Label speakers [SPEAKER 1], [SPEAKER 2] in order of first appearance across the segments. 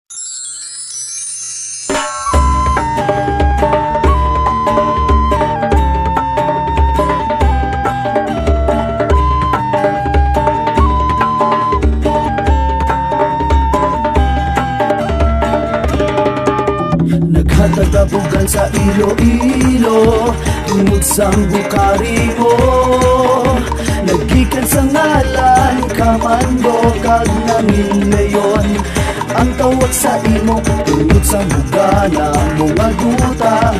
[SPEAKER 1] Naghatagabugan sa Iloilo, tungod sang bukari mo. Nagikan sa ngalan, kamando kag nangin ngayon. Ang tawag sa imo, tungod sa bugana, mga duta.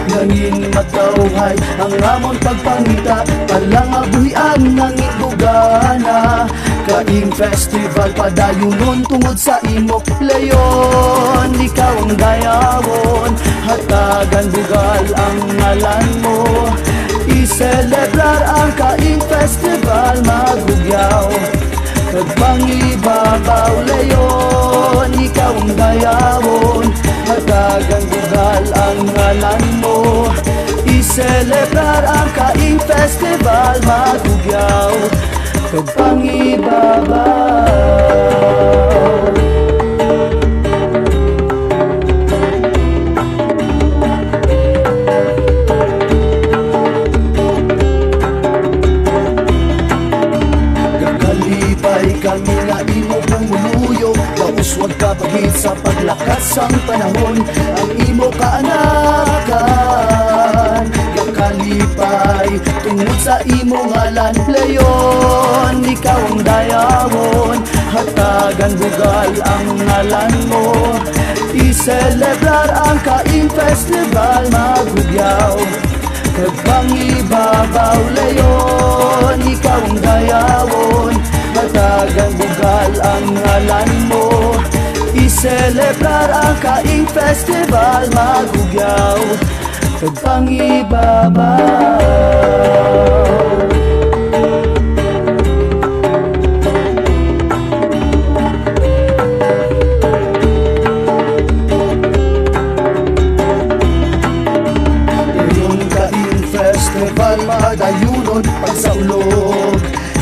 [SPEAKER 1] Nangin matawhay, ang amon pagpangita, palang abuhian nangin bugana. Kaing festival padayunon tungod sa imo layon. Ikaw ang dayawon, hatagan bugal ang ngalan mo. I-celebrar ang kaing festival, magugyaw kagpangibabaw layon. Ikaw ang dayawon, hatagan bugal ang ngalan mo. I-celebrar ang kaing festival, magugyaw kagpangibabaw. Kakalipay kami na imo bumuluyo, daos wag ka pagit sa paglakas ang panahon, ang imo kaanakan. Kakalipay tungod sa imo ngalan layon. Ikaw ang dayawon, hatagan bugal ang ngalan mo. I-celebrar ang kaing festival, magugyaw kagpangibabaw layon. Ikaw ang dayawon, hatagan bugal ang ngalan mo. I-celebrar ang kaing festival, magugyaw kagpangibabaw. Festival madayunon pagsaulog,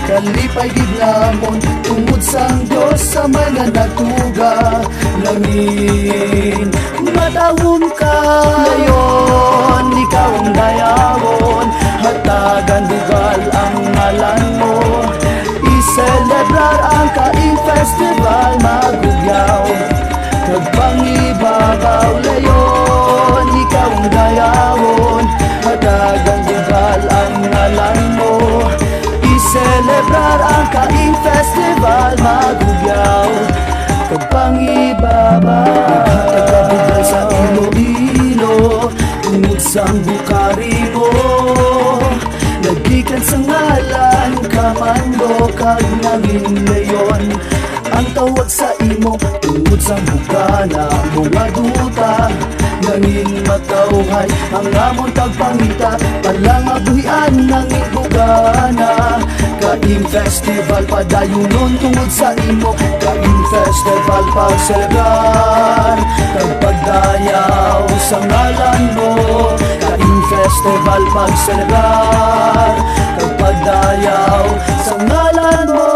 [SPEAKER 1] kalipay gidlamon tungod sang Diyos sa mga natuga. Langin matawom ka layon, ikaw ang dayawon, hatagan bugal ang ngalan mo. I-celebrar ang kaing festival, magugyaw kagpangibabaw layon. Ikaw ang dayawon, hatagan bugal ang ngalan mo. I-celebrar ang kaing festival, magugyaw kagpangibabaw. Naghatagabugan sa Iloilo, tungod sang bukari mo. Nagikan sa ngalan, kamando kag nangin ngayon. Ang tawag sa imo, tungod sa bukana, mga duta. Nangin matawhay, ang amon pagpangita, palang abuhian nangin bugana. Kaing festival padayunon tungod sa imo, kaing festival pagselebrar kagpagdayaw sa ngalan mo. Kaing festival pagselebrar kagpagdayaw sa ngalan mo.